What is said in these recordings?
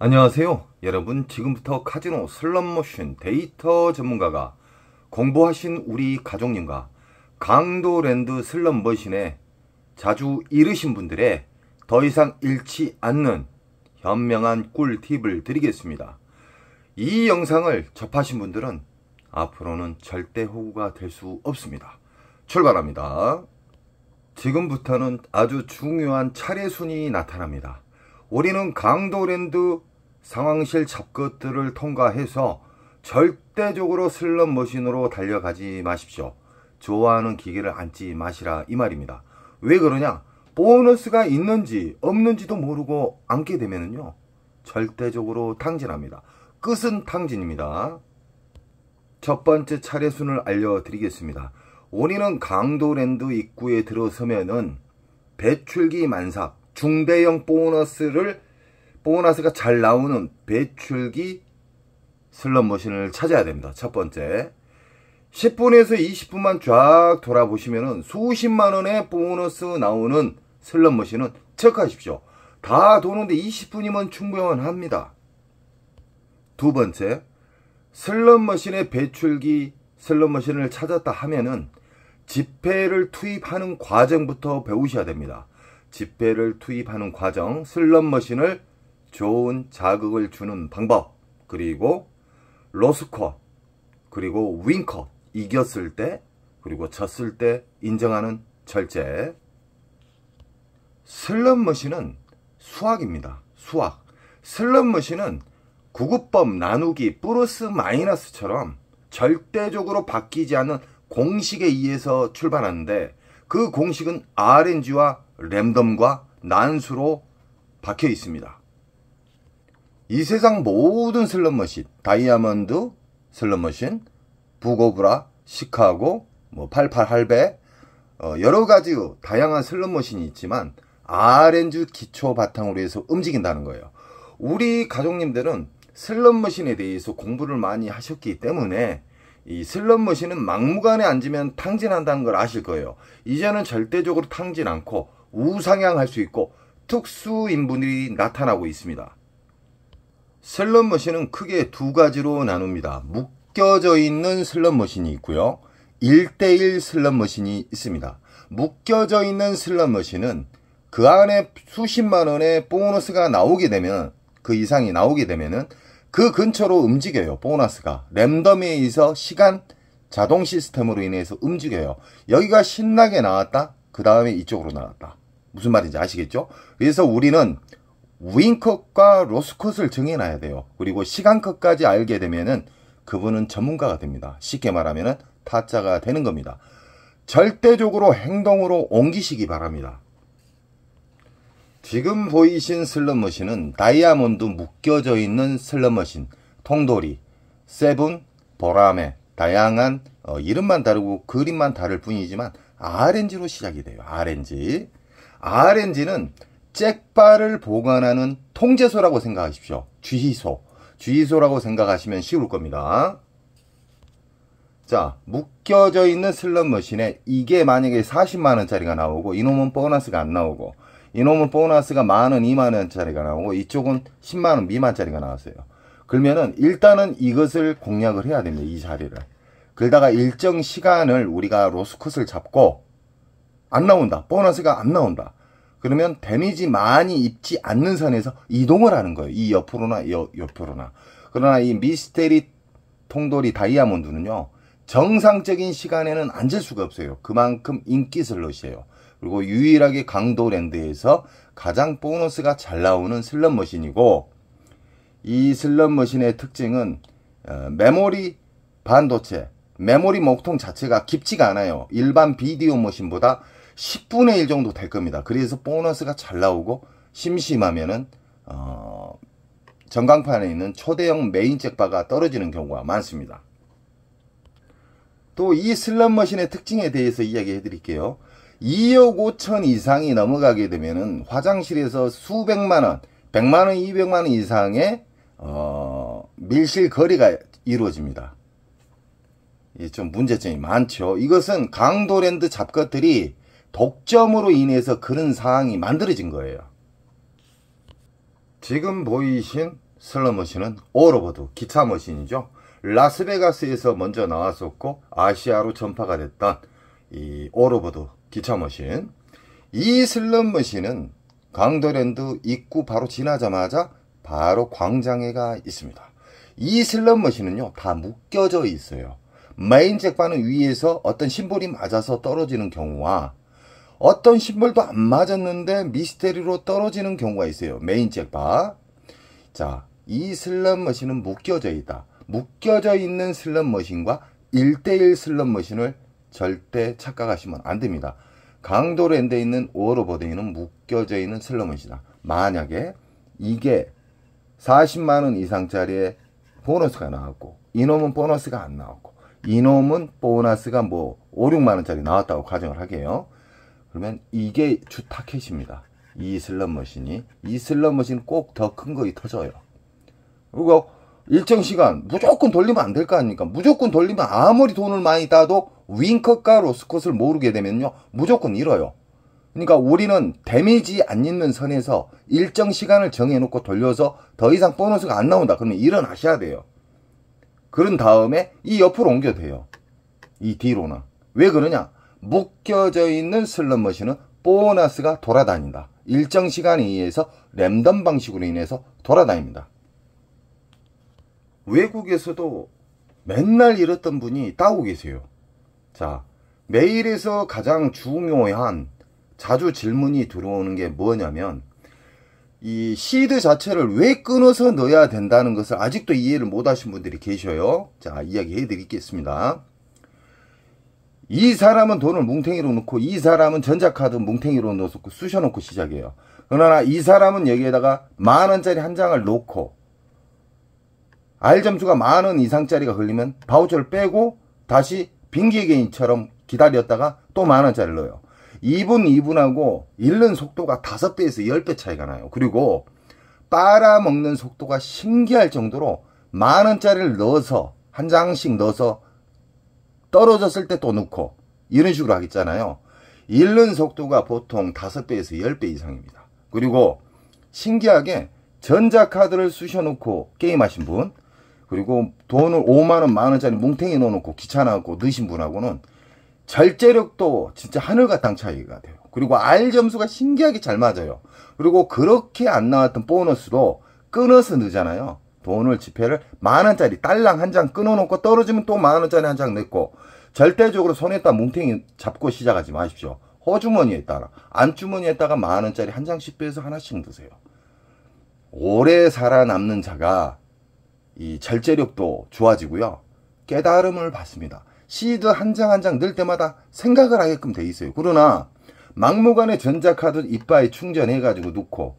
안녕하세요. 여러분, 지금부터 카지노 슬롯머신 데이터 전문가가 공부하신 우리 가족님과 강도랜드 슬롯머신에 자주 잃으신 분들의 더 이상 잃지 않는 현명한 꿀팁을 드리겠습니다. 이 영상을 접하신 분들은 앞으로는 절대 호구가 될 수 없습니다. 출발합니다. 지금부터는 아주 중요한 차례순이 나타납니다. 우리는 강도랜드 상황실 잡것들을 통과해서 절대적으로 슬롯머신으로 달려가지 마십시오. 좋아하는 기계를 앉지 마시라 이 말입니다. 왜 그러냐? 보너스가 있는지 없는지도 모르고 앉게 되면요 절대적으로 탕진합니다. 끝은 탕진입니다. 첫 번째 차례순을 알려드리겠습니다. 우리는 강도랜드 입구에 들어서면은 배출기 만삭, 중대형 보너스가 잘 나오는 배출기 슬롯머신을 찾아야 됩니다. 첫 번째, 10분에서 20분만 쫙 돌아보시면은 수십만원의 보너스 나오는 슬롯머신은 체크하십시오. 다 도는데 20분이면 충분합니다. 두 번째, 슬롯머신의 배출기 슬롯머신을 찾았다 하면은 지폐를 투입하는 과정부터 배우셔야 됩니다. 지폐를 투입하는 과정, 슬롯머신을 좋은 자극을 주는 방법, 그리고 로스컷, 그리고 윈컷, 이겼을 때, 그리고 졌을 때 인정하는 절제. 슬롯머신은 수학입니다. 수학. 슬롯머신은 구구법 나누기 플러스 마이너스처럼 절대적으로 바뀌지 않는 공식에 의해서 출발하는데, 그 공식은 RNG와 랜덤과 난수로 박혀 있습니다. 이 세상 모든 슬롯머신, 다이아몬드 슬롯머신, 부고브라, 시카고, 88 할배, 여러 가지 다양한 슬롯머신이 있지만 RNG 기초 바탕으로 해서 움직인다는 거예요. 우리 가족님들은 슬롯머신에 대해서 공부를 많이 하셨기 때문에 이 슬롯머신은 막무가내 앉으면 탕진한다는 걸 아실 거예요. 이제는 절대적으로 탕진 않고 우상향할 수 있고 특수인분들이 나타나고 있습니다. 슬롯머신은 크게 두 가지로 나눕니다. 묶여져 있는 슬롯머신이 있고요, 1대1 슬롯머신이 있습니다. 묶여져 있는 슬롯머신은 그 안에 수십만원의 보너스가 나오게 되면, 그 이상이 나오게 되면은 그 근처로 움직여요. 보너스가 랜덤에 의해서 시간 자동 시스템으로 인해서 움직여요. 여기가 신나게 나왔다, 그 다음에 이쪽으로 나왔다. 무슨 말인지 아시겠죠? 그래서 우리는 윈컷과 로스컷을 정해놔야 돼요. 그리고 시간컷까지 알게 되면은 그분은 전문가가 됩니다. 쉽게 말하면은 타짜가 되는 겁니다. 절대적으로 행동으로 옮기시기 바랍니다. 지금 보이신 슬롯머신은 다이아몬드 묶여져 있는 슬롯머신, 통돌이, 세븐, 보라매, 다양한 이름만 다르고 그림만 다를 뿐이지만 RNG로 시작이 돼요. RNG는 잭바를 보관하는 통제소라고 생각하십시오. 주의소라고 생각하시면 쉬울 겁니다. 자, 묶여져 있는 슬롯머신에 이게 만약에 40만원짜리가 나오고 이놈은 보너스가 안 나오고, 이놈은 보너스가 만원, 2만원짜리가 나오고 이쪽은 10만원 미만짜리가 나왔어요. 그러면은 일단은 이것을 공략을 해야 됩니다. 이 자리를. 그러다가 일정 시간을 우리가 로스컷을 잡고 안 나온다, 보너스가 안 나온다, 그러면 데미지 많이 입지 않는 선에서 이동을 하는 거예요. 이 옆으로나 옆으로나. 그러나 이 미스테리 통돌이 다이아몬드는요, 정상적인 시간에는 앉을 수가 없어요. 그만큼 인기 슬롯이에요. 그리고 유일하게 강도랜드에서 가장 보너스가 잘 나오는 슬롯머신이고, 이 슬롯머신의 특징은 메모리 반도체, 메모리 목통 자체가 깊지가 않아요. 일반 비디오 머신보다 10분의 1 정도 될 겁니다. 그래서 보너스가 잘 나오고, 심심하면은 전광판에 있는 초대형 메인 잭바가 떨어지는 경우가 많습니다. 또 이 슬롯머신의 특징에 대해서 이야기해 드릴게요. 2억 5천 이상이 넘어가게 되면은 화장실에서 수백만원, 100만원, 200만원 이상의 밀실 거래가 이루어집니다. 이게 좀 문제점이 많죠. 이것은 강도랜드 잡것들이 독점으로 인해서 그런 상황이 만들어진 거예요. 지금 보이신 슬롯머신은 오로보드 기차 머신이죠. 라스베가스에서 먼저 나왔었고 아시아로 전파가 됐던 이 오로보드 기차 머신. 이 슬롯머신은 강도랜드 입구 바로 지나자마자 바로 광장에가 있습니다. 이 슬롯머신은요 다 묶여져 있어요. 메인 잭바는 위에서 어떤 심볼이 맞아서 떨어지는 경우와 어떤 심볼도 안 맞았는데 미스테리로 떨어지는 경우가 있어요. 메인 잭바. 자, 이 슬롯머신은 묶여져 있다. 묶여져 있는 슬롯머신과 1:1 슬롯머신을 절대 착각하시면 안 됩니다. 강도랜드에 있는 오로보드에는 묶여져 있는 슬롯머신이다. 만약에 이게 40만원 이상짜리의 보너스가 나왔고 이놈은 보너스가 안 나왔고 이놈은 보너스가 뭐 5, 6만원짜리 나왔다고 가정을 하게요. 그러면 이게 주 타켓입니다. 이 슬롯머신이. 이 슬롯머신 꼭 더 큰 거이 터져요. 그리고 일정 시간 무조건 돌리면 안 될 거 아닙니까? 무조건 돌리면 아무리 돈을 많이 따도 윙컷과 로스컷을 모르게 되면요 무조건 잃어요. 그러니까 우리는 데미지 안 있는 선에서 일정 시간을 정해놓고 돌려서 더 이상 보너스가 안 나온다. 그러면 일어나셔야 돼요. 그런 다음에 이 옆으로 옮겨도 돼요. 이 뒤로는. 왜 그러냐? 묶여져 있는 슬롯머신은 보너스가 돌아다닌다. 일정 시간에 의해서 랜덤 방식으로 인해서 돌아다닙니다. 외국에서도 맨날 잃었던 분이 따고 계세요. 자, 메일에서 가장 중요한 자주 질문이 들어오는 게 뭐냐면 이 시드 자체를 왜 끊어서 넣어야 된다는 것을 아직도 이해를 못 하신 분들이 계셔요. 자, 이야기해 드리겠습니다. 이 사람은 돈을 뭉탱이로 넣고 이 사람은 전자카드 뭉탱이로 넣어서 쑤셔놓고 시작해요. 그러나 이 사람은 여기에다가 만원짜리 한 장을 놓고 R점수가 만원 이상짜리가 걸리면 바우처를 빼고 다시 빙기개인처럼 기다렸다가 또 만원짜리를 넣어요. 이분하고 잃는 속도가 5배에서 10배 차이가 나요. 그리고 빨아먹는 속도가 신기할 정도로 만원짜리를 넣어서 한 장씩 넣어서 떨어졌을 때 또 넣고 이런 식으로 하겠잖아요. 잃는 속도가 보통 5배에서 10배 이상입니다. 그리고 신기하게 전자카드를 쑤셔놓고 게임하신 분, 그리고 돈을 5만원 만원짜리 뭉탱이 넣어놓고 귀찮아갖고 넣으신 분하고는 절제력도 진짜 하늘과 땅 차이가 돼요. 그리고 R점수가 신기하게 잘 맞아요. 그리고 그렇게 안 나왔던 보너스도 끊어서 넣잖아요. 돈을 지폐를 만원짜리 딸랑 한 장 끊어놓고 떨어지면 또 만원짜리 한 장 넣고 절대적으로 손에다 뭉탱이 잡고 시작하지 마십시오. 호주머니에다가 안주머니에다가 만원짜리 한 장씩 빼서 하나씩 넣으세요. 오래 살아남는 자가 이 절제력도 좋아지고요. 깨달음을 받습니다. 시드 한 장 한 장 넣을 때마다 생각을 하게끔 돼 있어요. 그러나 막무가내 전자카드 이빠에 충전해가지고 넣고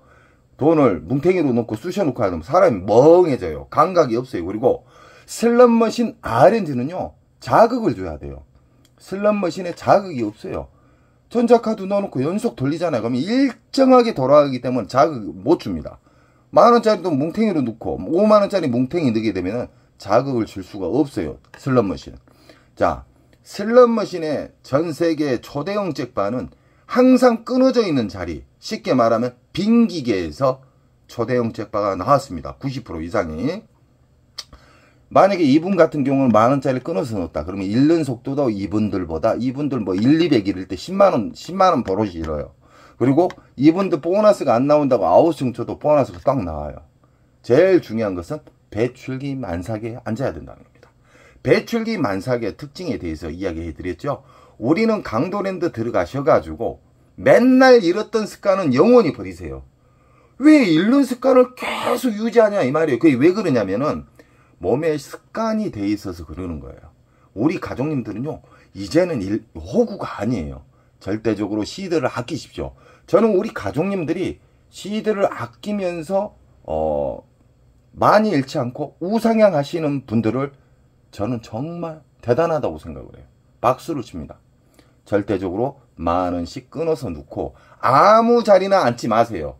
돈을 뭉탱이로 넣고 쑤셔놓고 하면 사람이 멍해져요. 감각이 없어요. 그리고 슬롯머신 R&D는요 자극을 줘야 돼요. 슬롯머신에 자극이 없어요. 전자카드 넣어놓고 연속 돌리잖아요. 그러면 일정하게 돌아가기 때문에 자극 못 줍니다. 만원짜리도 뭉탱이로 넣고 5만원짜리 뭉탱이 넣게 되면 자극을 줄 수가 없어요. 슬롯머신은. 자, 슬롯머신의 전세계 초대형 잭바는 항상 끊어져 있는 자리, 쉽게 말하면 빈 기계에서 초대형 잭바가 나왔습니다. 90% 이상이. 만약에 이분 같은 경우는 만원짜리 끊어서 넣었다. 그러면 잃는 속도도 이분들 뭐 1, 200 잃을 때 10만원 버릇이 잃어요. 그리고 이분들 보너스가 안 나온다고 아웃승 쳐도 보너스가 딱 나와요. 제일 중요한 것은 배출기 만삭에 앉아야 된다는 겁니다. 배출기 만삭의 특징에 대해서 이야기해 드렸죠. 우리는 강도랜드 들어가셔가지고 맨날 잃었던 습관은 영원히 버리세요. 왜 잃는 습관을 계속 유지하냐 이 말이에요. 그게 왜 그러냐면은 몸에 습관이 돼 있어서 그러는 거예요. 우리 가족님들은요 이제는 호구가 아니에요. 절대적으로 시드를 아끼십시오. 저는 우리 가족님들이 시드를 아끼면서 많이 잃지 않고 우상향 하시는 분들을 저는 정말 대단하다고 생각을 해요. 박수를 칩니다. 절대적으로 만원씩 끊어서 넣고 아무 자리나 앉지 마세요.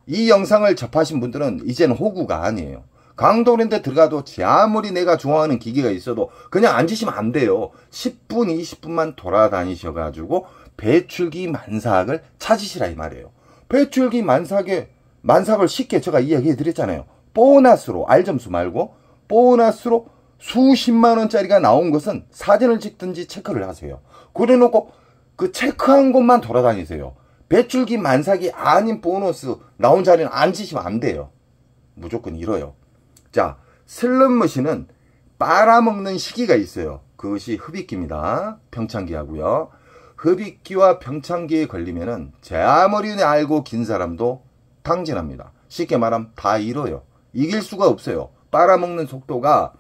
이 영상을 접하신 분들은 이제는 호구가 아니에요. 강도랜드 들어가도 아무리 내가 좋아하는 기계가 있어도 그냥 앉으시면 안 돼요. 10분 20분만 돌아다니셔가지고 배출기 만삭을 찾으시라 이 말이에요. 배출기 만삭을 쉽게 제가 이야기해 드렸잖아요. 보너스로, 알점수 말고 보너스로 수십만원짜리가 나온 것은 사진을 찍든지 체크를 하세요. 그래 놓고 그 체크한 곳만 돌아다니세요. 배출기 만삭이 아닌 보너스 나온 자리는 앉으시면 안 돼요. 무조건 잃어요. 자, 슬롯머신은 빨아먹는 시기가 있어요. 그것이 흡입기입니다. 평창기하고요. 흡입기와 평창기에 걸리면은 제 아무리 알고 긴 사람도 탕진합니다. 쉽게 말하면 다 잃어요. 이길 수가 없어요. 빨아먹는 속도가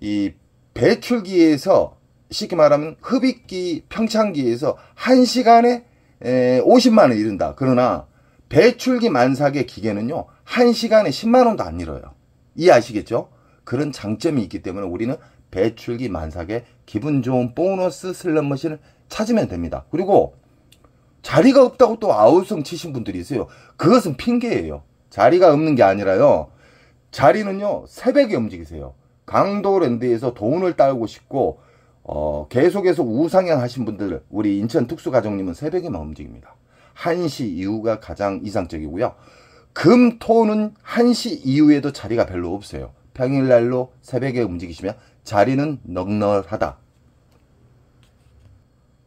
이 배출기에서 쉽게 말하면 흡입기 평창기에서 1시간에 50만원 잃는다. 그러나 배출기 만삭의 기계는요 1시간에 10만원도 안 잃어요. 이해하시겠죠? 그런 장점이 있기 때문에 우리는 배출기 만삭의 기분 좋은 보너스 슬롯머신을 찾으면 됩니다. 그리고 자리가 없다고 또 아우성 치신 분들이 있어요. 그것은 핑계예요. 자리가 없는 게 아니라요, 자리는요 새벽에 움직이세요. 강도랜드에서 돈을 따고 싶고 계속해서 우상향 하신 분들, 우리 인천 특수가족님은 새벽에만 움직입니다. 1시 이후가 가장 이상적이고요. 금, 토는 1시 이후에도 자리가 별로 없어요. 평일날로 새벽에 움직이시면 자리는 넉넉하다.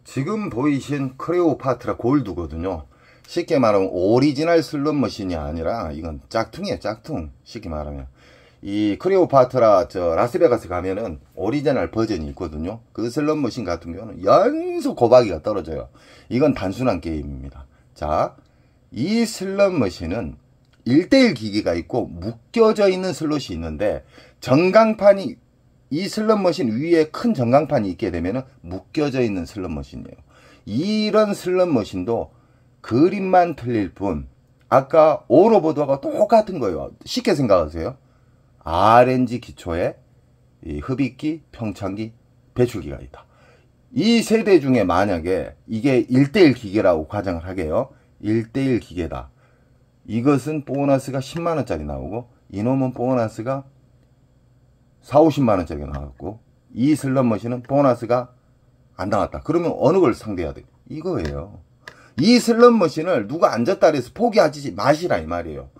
지금 보이신 크레오파트라 골드거든요. 쉽게 말하면 오리지널 슬롯머신이 아니라 이건 짝퉁이에요. 짝퉁. 쉽게 말하면 이 크레오파트라 라스베가스 가면은 오리지널 버전이 있거든요. 그 슬롯머신 같은 경우는 연속 고박이가 떨어져요. 이건 단순한 게임입니다. 자, 이 슬롯머신은 1대1 기기가 있고 묶여져 있는 슬롯이 있는데, 전광판이 이 슬롯머신 위에 큰 전광판이 있게 되면은 묶여져 있는 슬롯머신이에요. 이런 슬롯머신도 그림만 틀릴 뿐 아까 오로보드하고 똑같은 거예요. 쉽게 생각하세요. RNG 기초에 이 흡입기, 평창기, 배출기가 있다. 이 세대 중에 만약에 이게 1대1 기계라고 가정을 하게요. 1대1 기계다. 이것은 보너스가 10만원짜리 나오고 이놈은 보너스가 4, 50만원짜리가 나왔고 이 슬롯머신은 보너스가 안 나왔다. 그러면 어느 걸 상대해야 돼? 이거예요. 이 슬롯머신을 누가 앉았다 그래서 포기하지 마시라 이 말이에요.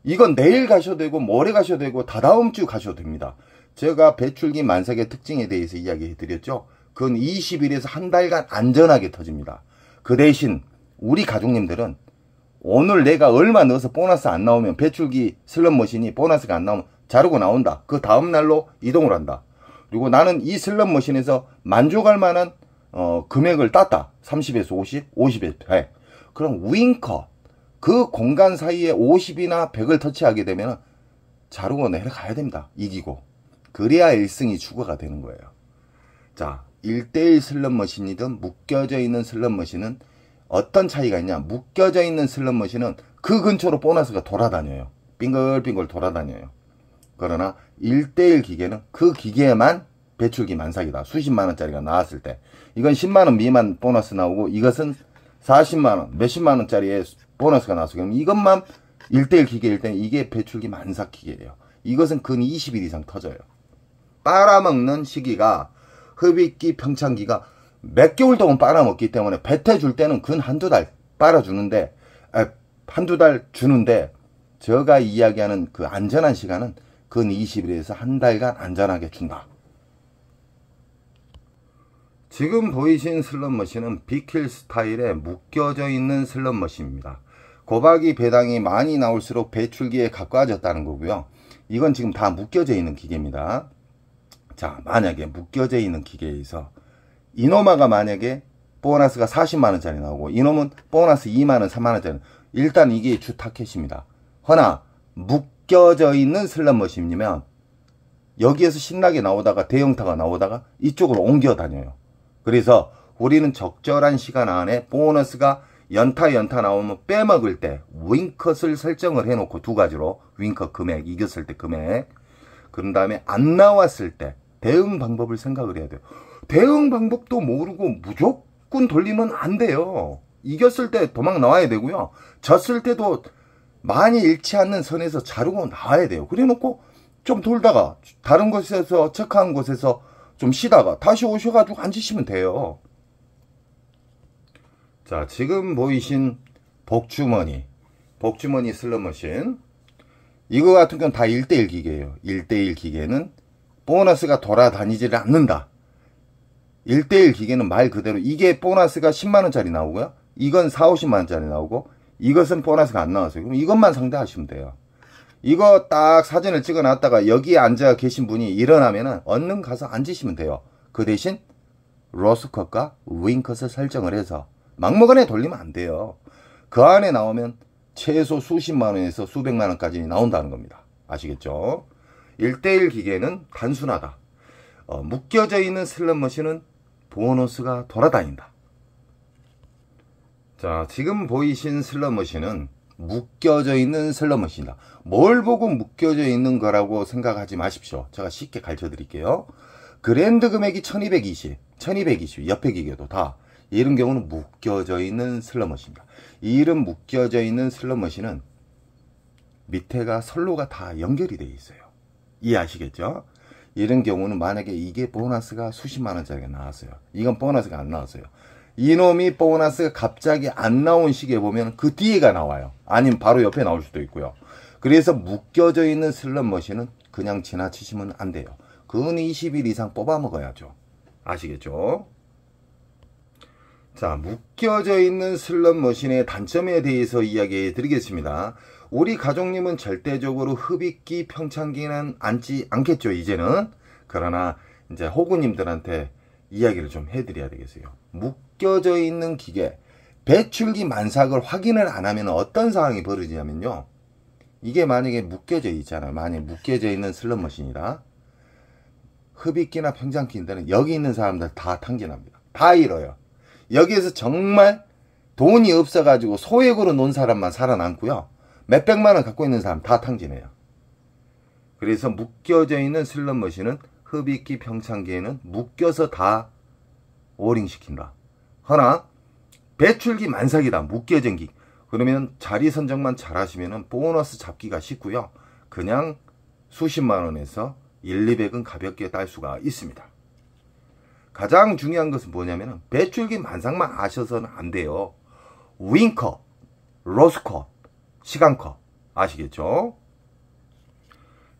이건 내일 가셔도 되고 모레 가셔도 되고 다다음 주 가셔도 됩니다. 제가 배출기 만삭의 특징에 대해서 이야기해 드렸죠. 그건 20일에서 한 달간 안전하게 터집니다. 그 대신 우리 가족님들은 오늘 내가 얼마 넣어서 보너스 안 나오면, 배출기 슬롯머신이 보너스가 안 나오면 자르고 나온다. 그 다음날로 이동을 한다. 그리고 나는 이 슬롯머신에서 만족할 만한 금액을 땄다. 30에서 50, 50에서 100. 그럼 윙커, 그 공간 사이에 50이나 100을 터치하게 되면 자르고 내려가야 됩니다. 이기고. 그래야 1승이 추가가 되는 거예요. 자, 1대1 슬롯머신이든 묶여져 있는 슬롯머신은 어떤 차이가 있냐. 묶여져 있는 슬롯머신은 그 근처로 보너스가 돌아다녀요. 빙글빙글 돌아다녀요. 그러나 1대1 기계는 그 기계에만 배출기 만삭이다. 수십만원짜리가 나왔을 때. 이건 10만원 미만 보너스 나오고 이것은 40만원, 몇십만원짜리의 보너스가 나왔어요. 그럼 이것만 1대1 기계일 때는 이게 배출기 만삭 기계예요. 이것은 근 20일 이상 터져요. 빨아먹는 시기가 흡입기, 평창기가 몇 개월 동안 빨아먹기 때문에 뱉어줄 때는 근 한두 달 빨아주는데, 한두 달 주는데, 제가 이야기하는 그 안전한 시간은 근 20일에서 한 달간 안전하게 준다. 지금 보이신 슬롯머신은 빅힐 스타일의 묶여져 있는 슬롯머신입니다. 고박이 배당이 많이 나올수록 배출기에 가까워졌다는 거고요. 이건 지금 다 묶여져 있는 기계입니다. 자, 만약에 묶여져 있는 기계에서 이노마가 만약에 보너스가 40만원짜리 나오고 이놈은 보너스 2만원, 3만원짜리, 일단 이게 주 타켓입니다. 허나 묶여져 있는 슬롯머신이면 여기에서 신나게 나오다가 대형타가 나오다가 이쪽으로 옮겨 다녀요. 그래서 우리는 적절한 시간 안에 보너스가 연타 나오면 빼먹을 때 윙컷을 설정을 해놓고, 두 가지로 윙컷 금액, 이겼을 때 금액, 그런 다음에 안 나왔을 때 대응 방법을 생각을 해야 돼요. 대응 방법도 모르고 무조건 돌리면 안 돼요. 이겼을 때 도망 나와야 되고요. 졌을 때도 많이 잃지 않는 선에서 자르고 나와야 돼요. 그래 놓고 좀 돌다가 다른 곳에서, 체크한 곳에서 좀 쉬다가 다시 오셔가지고 앉으시면 돼요. 자, 지금 보이신 복주머니 슬롯머신, 이거 같은 건 다 1대1 기계예요. 1대1 기계는 보너스가 돌아다니지를 않는다. 1대1 기계는 말 그대로 이게 보너스가 10만원짜리 나오고요. 이건 4, 50만원짜리 나오고 이것은 보너스가 안 나왔어요. 그럼 이것만 상대하시면 돼요. 이거 딱 사진을 찍어 놨다가 여기에 앉아 계신 분이 일어나면은 얼른 가서 앉으시면 돼요. 그 대신 로스컷과 윙컷을 설정을 해서 막무가내 돌리면 안 돼요. 그 안에 나오면 최소 수십만원에서 수백만원까지 나온다는 겁니다. 아시겠죠? 1대1 기계는 단순하다. 묶여져 있는 슬롯머신은 보너스가 돌아다닌다. 자, 지금 보이신 슬롯머신은 묶여져 있는 슬롯머신이다. 뭘 보고 묶여져 있는 거라고 생각하지 마십시오. 제가 쉽게 가르쳐 드릴게요. 그랜드 금액이 1220, 1220 옆에 기계도 다 이런 경우는 묶여져 있는 슬롯머신입니다. 이런 묶여져 있는 슬롯머신은 밑에가 선로가 다 연결이 되어 있어요. 이해하시겠죠? 이런 경우는 만약에 이게 보너스가 수십만원짜리가 나왔어요. 이건 보너스가 안 나왔어요. 이놈이 보너스가 갑자기 안 나온 시기에 보면 그 뒤에가 나와요. 아니면 바로 옆에 나올 수도 있고요. 그래서 묶여져 있는 슬롯머신은 그냥 지나치시면 안 돼요. 근 20일 이상 뽑아 먹어야죠. 아시겠죠? 자, 묶여져 있는 슬롯머신의 단점에 대해서 이야기해 드리겠습니다. 우리 가족님은 절대적으로 흡입기 평창기는 앉지 않겠죠, 이제는. 그러나 이제 호구님들한테 이야기를 좀 해드려야 되겠어요. 묶여져 있는 기계, 배출기 만삭을 확인을 안 하면 어떤 상황이 벌어지냐면요. 이게 만약에 묶여져 있잖아요. 만약에 묶여져 있는 슬롯머신이다. 흡입기나 평창기인데는 여기 있는 사람들 다 탕진합니다. 다 잃어요. 여기에서 정말 돈이 없어가지고 소액으로 논 사람만 살아남고요. 몇백만원 갖고 있는 사람 다 탕진해요. 그래서 묶여져 있는 슬롯머신은 흡입기 평창기에는 묶여서 다 오링시킨다. 허나 배출기 만삭이다. 묶여진 기. 그러면 자리 선정만 잘 하시면 보너스 잡기가 쉽고요. 그냥 수십만원에서 1, 200은 가볍게 딸 수가 있습니다. 가장 중요한 것은 뭐냐면 배출기 만삭만 아셔서는 안 돼요. 윙컷, 로스컷, 시간컷 아시겠죠?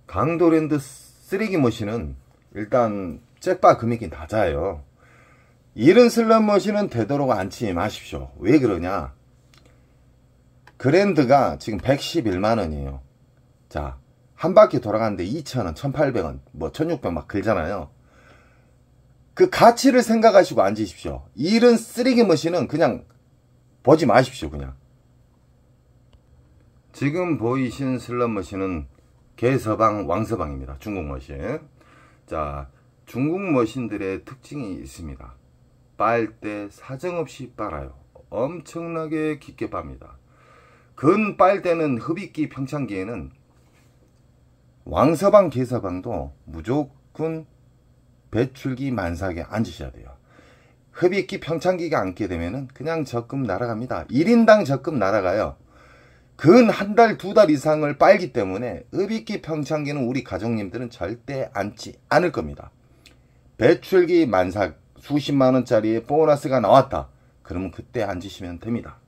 강도랜드 쓰레기 머신은 일단 잭바 금액이 낮아요. 이런 슬롯머신은 되도록 앉지 마십시오. 왜 그러냐? 그랜드가 지금 111만원이에요. 자, 한 바퀴 돌아가는데 2,000원, 1,800원, 뭐 1,600원 막 들잖아요. 그 가치를 생각하시고 앉으십시오. 이런 쓰레기 머신은 그냥 보지 마십시오. 그냥. 지금 보이신 슬롯머신은 개서방, 왕서방입니다. 중국 머신. 자, 중국 머신들의 특징이 있습니다. 빨 때 사정없이 빨아요. 엄청나게 깊게 빱니다. 근 빨 때는 흡입기 평창기에는 왕서방, 개서방도 무조건 배출기 만삭에 앉으셔야 돼요. 흡입기 평창기가 앉게 되면은 그냥 적금 날아갑니다. 1인당 적금 날아가요. 근 한 달, 두 달 이상을 빨기 때문에 흡입기 평창기는 우리 가족님들은 절대 앉지 않을 겁니다. 배출기 만삭 수십만원짜리의 보너스가 나왔다. 그러면 그때 앉으시면 됩니다.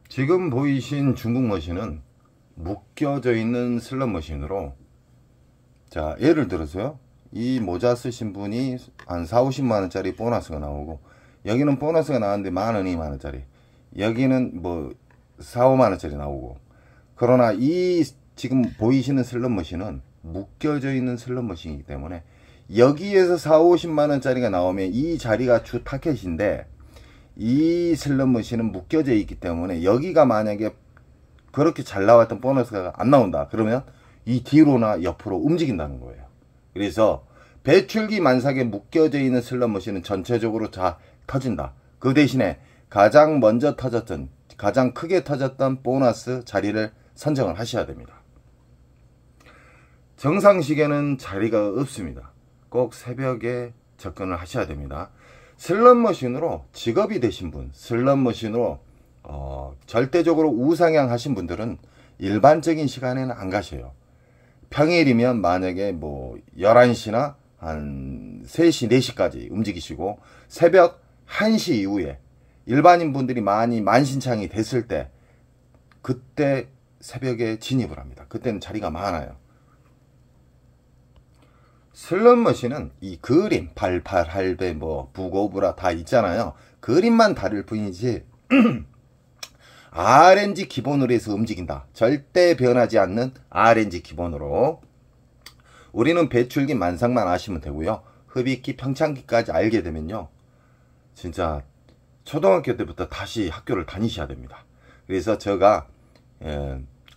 지금 보이신 중국 머신은 묶여져 있는 슬롯머신으로, 자, 예를 들어서요, 이 모자 쓰신 분이 한 4, 50만원짜리 보너스가 나오고, 여기는 보너스가 나왔는데 만원, 2만원짜리, 여기는 뭐 4, 5만원짜리 나오고, 그러나 이 지금 보이시는 슬롯머신은 묶여져 있는 슬롯머신이기 때문에 여기에서 4, 50만원짜리가 나오면 이 자리가 주 타켓인데, 이 슬롯머신은 묶여져 있기 때문에 여기가 만약에 그렇게 잘 나왔던 보너스가 안 나온다 그러면 이 뒤로나 옆으로 움직인다는 거예요. 그래서 배출기 만삭에 묶여져 있는 슬롯머신은 전체적으로 다 터진다. 그 대신에 가장 먼저 터졌던, 가장 크게 터졌던 보너스 자리를 선정을 하셔야 됩니다. 정상 시계는 자리가 없습니다. 꼭 새벽에 접근을 하셔야 됩니다. 슬롯머신으로 직업이 되신 분, 슬롯머신으로 절대적으로 우상향 하신 분들은 일반적인 시간에는 안 가셔요. 평일이면 만약에 뭐 11시나 한 3시, 4시까지 움직이시고, 새벽 1시 이후에 일반인 분들이 많이 만신창이 됐을 때, 그때 새벽에 진입을 합니다. 그때는 자리가 많아요. 슬롯머신은 이 그림, 88, 할배, 부고브라 다 있잖아요. 그림만 다를 뿐이지 RNG 기본으로 해서 움직인다. 절대 변하지 않는 RNG 기본으로. 우리는 배출기 만삭만 아시면 되고요. 흡입기, 평창기까지 알게 되면요, 진짜 초등학교 때부터 다시 학교를 다니셔야 됩니다. 그래서 제가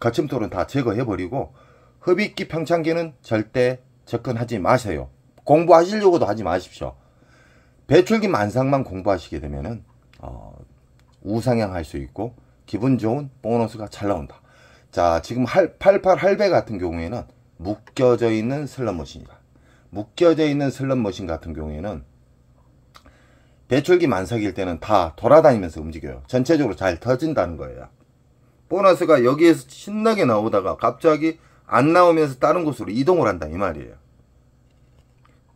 거침돌은 다 제거해버리고 흡입기, 평창기는 절대 접근하지 마세요. 공부하시려고도 하지 마십시오. 배출기 만삭만 공부하시게 되면은 우상향 할 수 있고 기분 좋은 보너스가 잘 나온다. 자, 지금 88 할배 같은 경우에는 묶여져 있는 슬롯머신이다. 묶여져 있는 슬롯머신 같은 경우에는 배출기 만삭일 때는 다 돌아다니면서 움직여요. 전체적으로 잘 터진다는 거예요. 보너스가 여기에서 신나게 나오다가 갑자기 안 나오면서 다른 곳으로 이동을 한다, 이 말이에요.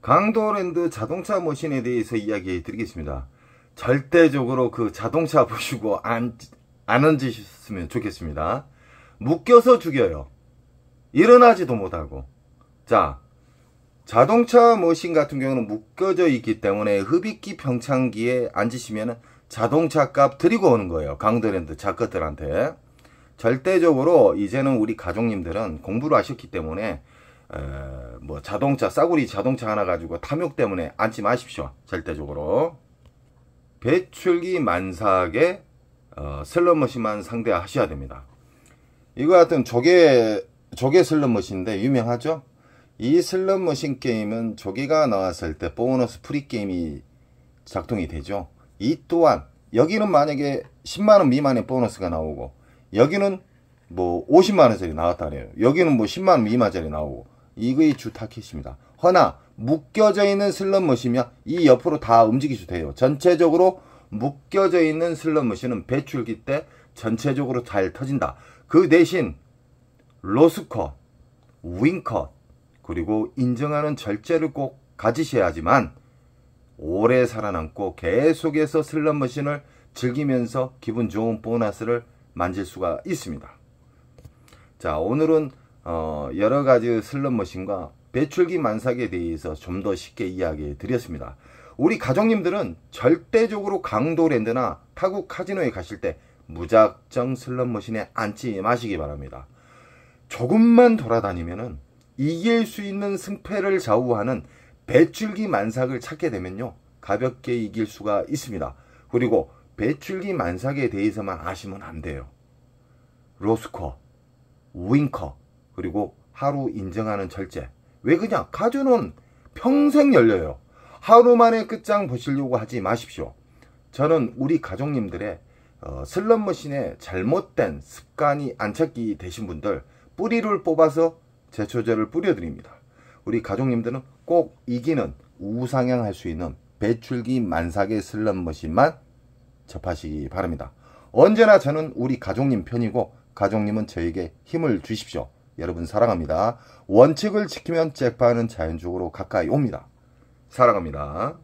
강도랜드 자동차 머신에 대해서 이야기 드리겠습니다. 절대적으로 그 자동차 보시고 안 앉으셨으면 좋겠습니다. 묶여서 죽여요. 일어나지도 못하고. 자, 자동차 머신 같은 경우는 묶여져 있기 때문에 흡입기, 평창기에 앉으시면 자동차 값 드리고 오는 거예요. 강도랜드 작것들한테. 절대적으로 이제는 우리 가족님들은 공부를 하셨기 때문에 자동차, 싸구리 자동차 하나 가지고 탐욕 때문에 앉지 마십시오. 절대적으로. 배출기 만삭에 슬롯머신만 상대하셔야 됩니다. 이거 같은 조개 슬롯머신인데 유명하죠? 이 슬롯머신 게임은 조개가 나왔을 때 보너스 프리게임이 작동이 되죠. 이 또한 여기는 만약에 10만원 미만의 보너스가 나오고 여기는 50만원짜리 나왔다 그래요. 여기는 10만원 미만짜리 나오고 이거의 주 타켓입니다. 허나 묶여져 있는 슬롯머신이면 이 옆으로 다 움직이셔도 돼요. 전체적으로 묶여져 있는 슬롯머신은 배출기 때 전체적으로 잘 터진다. 그 대신 로스컷, 윙컷, 그리고 인정하는 절제를 꼭 가지셔야지만 오래 살아남고 계속해서 슬롯머신을 즐기면서 기분 좋은 보너스를 만질 수가 있습니다. 자, 오늘은 여러가지 슬롯머신과 배출기 만삭에 대해서 좀 더 쉽게 이야기해 드렸습니다. 우리 가족님들은 절대적으로 강도랜드나 타국 카지노에 가실 때 무작정 슬롯머신에 앉지 마시기 바랍니다. 조금만 돌아다니면은 이길 수 있는 승패를 좌우하는 배출기 만삭을 찾게 되면요, 가볍게 이길 수가 있습니다. 그리고 배출기 만삭에 대해서만 아시면 안 돼요. 로스컷, 윙컷, 그리고 하루 인정하는 절제. 왜 그냥 카지노는 평생 열려요. 하루 만에 끝장 보시려고 하지 마십시오. 저는 우리 가족님들의 슬롯머신에 잘못된 습관이 안착이 되신 분들 뿌리를 뽑아서 제초제를 뿌려드립니다. 우리 가족님들은 꼭 이기는 우상향 할 수 있는 배출기 만삭의 슬롯머신만 접하시기 바랍니다. 언제나 저는 우리 가족님 편이고 가족님은 저에게 힘을 주십시오. 여러분 사랑합니다. 원칙을 지키면 잭파는 자연적으로 가까이 옵니다. 사랑합니다.